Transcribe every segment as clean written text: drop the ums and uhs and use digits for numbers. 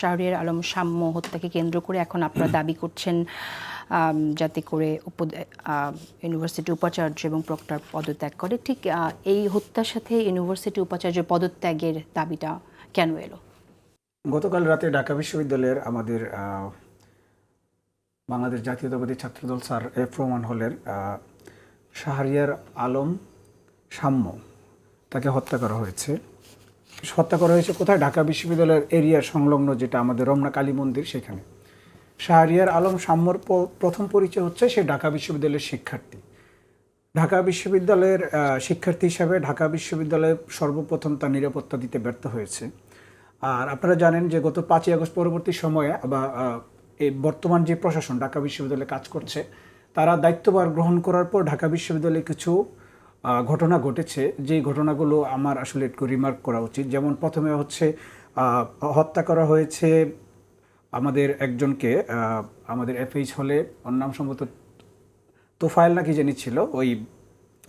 শাহরিয়ার আলম সাম্য হত্যাকে কেন্দ্র করে এখন আপনারা দাবি করছেন যাতে করে ইউনিভার্সিটি উপাচার্য এবং প্রক্টর পদত্যাগ করে। ঠিক এই হত্যার সাথে ইউনিভার্সিটি উপাচার্য পদত্যাগের দাবিটা কেন এলো? গতকাল রাতে ঢাকা বিশ্ববিদ্যালয়ের আমাদের বাংলাদেশ জাতীয়তাবাদী ছাত্রদল স্যার এফ রহমান হলের শাহরিয়ার আলম সাম্য তাকে হত্যা করা হয়েছে। কোথায়? ঢাকা বিশ্ববিদ্যালয়ের এরিয়া সংলগ্ন যেটা আমাদের রমনা কালী মন্দির, সেখানে। শাহরিয়ার আলম সাম্যর প্রথম পরিচয় হচ্ছে সে ঢাকা বিশ্ববিদ্যালয়ের শিক্ষার্থী। ঢাকা বিশ্ববিদ্যালয়ের শিক্ষার্থী হিসাবে ঢাকা বিশ্ববিদ্যালয়ে সর্বপ্রথম তার নিরাপত্তা দিতে ব্যর্থ হয়েছে। আর আপনারা জানেন যে গত 5ই আগস্ট পরবর্তী সময়ে বা এই বর্তমান যে প্রশাসন ঢাকা বিশ্ববিদ্যালয়ে কাজ করছে, তারা দায়িত্বভার গ্রহণ করার পর ঢাকা বিশ্ববিদ্যালয়ে কিছু ঘটনা ঘটেছে, যেই ঘটনাগুলো আমার আসলে একটু রিমার্ক করা উচিত। যেমন প্রথমে হচ্ছে হত্যা করা হয়েছে আমাদের একজনকে, আমাদের এফএইচ হলে, ওর নাম সম্ভবত তোফায়েল নাকি জানি ছিল, ওই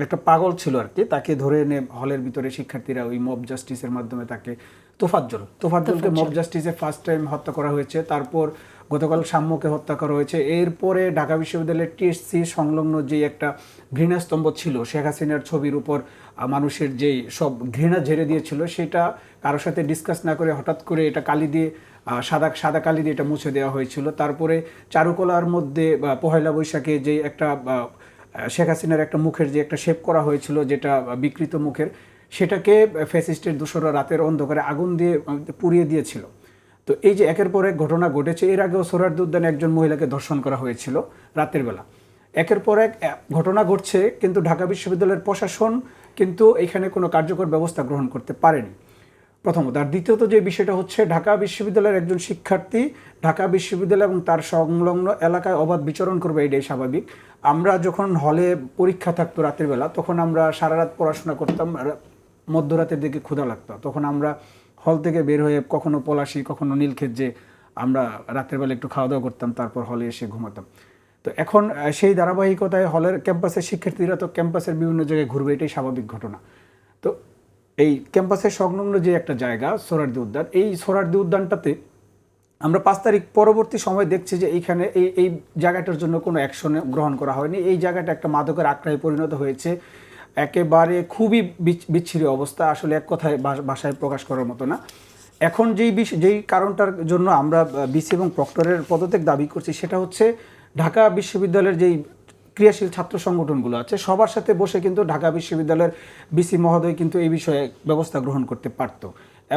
একটা পাগল ছিল আর কি, তাকে ধরে এনে হলের ভিতরে শিক্ষার্থীরা ওই মব জাস্টিসের মাধ্যমে তাকে তোফাজ্জলকে মব জাস্টিসে ফার্স্ট টাইম হত্যা করা হয়েছে। তারপর গতকাল সাম্যকে হত্যা করা হয়েছে। এরপরে ঢাকা বিশ্ববিদ্যালয়ের টিএসসি সংলগ্ন যে একটা ঘৃণাস্তম্ভ ছিল, শেখ হাসিনার ছবির উপর মানুষের যেই সব ঘৃণা ঝেড়ে দিয়েছিল, সেটা কারোর সাথে ডিসকাস না করে হঠাৎ করে এটা কালি দিয়ে সাদা কালি দিয়ে এটা মুছে দেওয়া হয়েছিল। তারপরে চারুকলার মধ্যে পহেলা বৈশাখে যে একটা শেখ হাসিনার একটা মুখের যে একটা শেপ করা হয়েছিল, যেটা বিকৃত মুখের, সেটাকে ফ্যাসিস্টের দোসররা রাতের অন্ধকারে আগুন দিয়ে পুড়িয়ে দিয়েছিল। তো এই যে একের পর এক ঘটনা ঘটেছে। এর আগেও সোহরাওয়ার্দী উদ্যানে একজন মহিলাকে ধর্ষণ করা হয়েছিল রাতের বেলা। একের পর এক ঘটনা ঘটছে, কিন্তু ঢাকা বিশ্ববিদ্যালয়ের প্রশাসন কিন্তু এখানে কোনো কার্যকর ব্যবস্থা গ্রহণ করতে পারেনি, প্রথমত। আর দ্বিতীয়ত যে বিষয়টা হচ্ছে, ঢাকা বিশ্ববিদ্যালয়ের একজন শিক্ষার্থী ঢাকা বিশ্ববিদ্যালয় এবং তার সংলগ্ন এলাকায় অবাধ বিচরণ করবে, এটাই স্বাভাবিক। আমরা যখন হলে পরীক্ষা থাকতো রাতের বেলা, তখন আমরা সারা রাত পড়াশোনা করতাম, মধ্যরাতের দিকে ক্ষুধা লাগতো, তখন আমরা হল থেকে বের হয়ে কখনো পলাশী, কখনো নীলক্ষেত, যে আমরা রাতের বেলা একটু খাওয়া দাওয়া করতাম, তারপর হলে এসে ঘুমাতাম। তো এখন সেই ধারাবাহিকতায় হলের ক্যাম্পাসের শিক্ষার্থীরা তো ক্যাম্পাসের বিভিন্ন জায়গায় ঘুরবে, এটাই স্বাভাবিক ঘটনা। তো এই ক্যাম্পাসের সংলগ্ন যে একটা জায়গা সোহরাওয়ার্দী উদ্যান, এই সোহরাওয়ার্দী উদ্যানটাতে আমরা 5 তারিখ পরবর্তী সময় দেখছি যে এইখানে এই জায়গাটার জন্য কোনো অ্যাকশন গ্রহণ করা হয়নি। এই জায়গাটা একটা মাদকের আখড়ায় পরিণত হয়েছে, একেবারে খুবই বিচ্ছিরি অবস্থা, আসলে এক কথায় ভাষায় প্রকাশ করার মতো না। এখন যেই কারণটার জন্য আমরা বিসি এবং প্রক্টরের পদত্যাগ দাবি করছি, সেটা হচ্ছে ঢাকা বিশ্ববিদ্যালয়ের যেই ক্রিয়াশীল ছাত্র সংগঠনগুলো আছে, সবার সাথে বসে কিন্তু ঢাকা বিশ্ববিদ্যালয়ের বিসি মহোদয় কিন্তু এই বিষয়ে ব্যবস্থা গ্রহণ করতে পারত।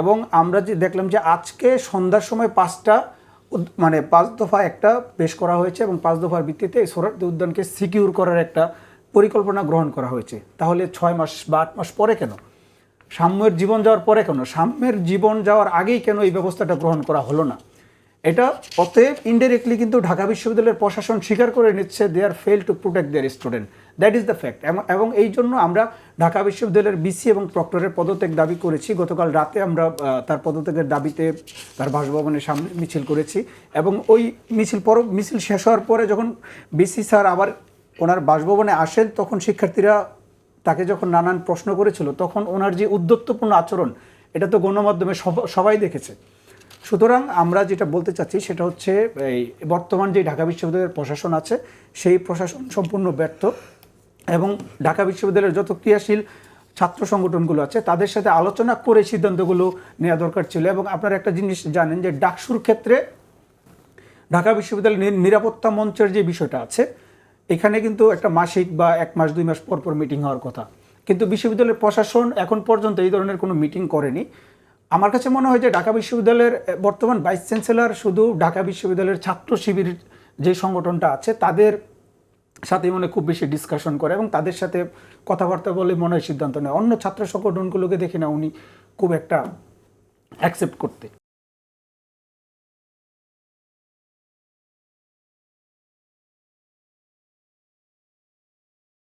এবং আমরা যে দেখলাম যে আজকে সন্ধ্যার সময় 5 দফা একটা পেশ করা হয়েছে, এবং 5 দফার ভিত্তিতে এই সোহরাওয়ার্দী উদ্যানকে সিকিউর করার একটা পরিকল্পনা গ্রহণ করা হয়েছে। তাহলে 6 মাস বা 8 মাস পরে কেন? সাম্যের জীবন যাওয়ার পরে কেন? সাম্যের জীবন যাওয়ার আগেই কেন এই ব্যবস্থাটা গ্রহণ করা হলো না? এটা অতএব ইনডাইরেক্টলি কিন্তু ঢাকা বিশ্ববিদ্যালয়ের প্রশাসন স্বীকার করে নিচ্ছে they are fail to protect their student, that is the fact. এবং এই জন্য আমরা ঢাকা বিশ্ববিদ্যালয়ের বিসি এবং প্রক্টরের পদত্যাগ দাবি করেছি। গতকাল রাতে আমরা তার পদত্যাগের দাবিতে তার বাসভবনের সামনে মিছিল করেছি, এবং ওই মিছিল শেষ হওয়ার পরে যখন বিসি স্যার আবার ওনার বাসভবনে আসেন, তখন শিক্ষার্থীরা তাকে যখন নানান প্রশ্ন করেছিল, তখন ওনার যে উদ্ধত্যপূর্ণ আচরণ, এটা তো গণমাধ্যমে সবাই দেখেছে। সুতরাং আমরা যেটা বলতে চাচ্ছি সেটা হচ্ছে, এই বর্তমান যে ঢাকা বিশ্ববিদ্যালয়ের প্রশাসন আছে, সেই প্রশাসন সম্পূর্ণ ব্যর্থ, এবং ঢাকা বিশ্ববিদ্যালয়ের যত ক্রিয়াশীল ছাত্র সংগঠনগুলো আছে, তাদের সাথে আলোচনা করে সিদ্ধান্তগুলো নেওয়া দরকার ছিল। এবং আপনারা একটা জিনিস জানেন যে ডাকসুর ক্ষেত্রে ঢাকা বিশ্ববিদ্যালয়ের নিরাপত্তা মঞ্চের যে বিষয়টা আছে, এখানে কিন্তু একটা মাসিক বা 1 মাস 2 মাস পর পর মিটিং হওয়ার কথা, কিন্তু বিশ্ববিদ্যালয়ের প্রশাসন এখন পর্যন্ত এই ধরনের কোনো মিটিং করেনি। আমার কাছে মনে হয় যে ঢাকা বিশ্ববিদ্যালয়ের বর্তমান ভাইস চ্যান্সেলর শুধু ঢাকা বিশ্ববিদ্যালয়ের ছাত্র শিবির যে সংগঠনটা আছে, তাদের সাথে খুব বেশি ডিসকাশন করে, এবং তাদের সাথে কথাবার্তা বলে মনে হয় সিদ্ধান্ত নেয়। অন্য ছাত্র সংগঠনগুলোকে দেখি না উনি খুব একটা অ্যাকসেপ্ট করতে।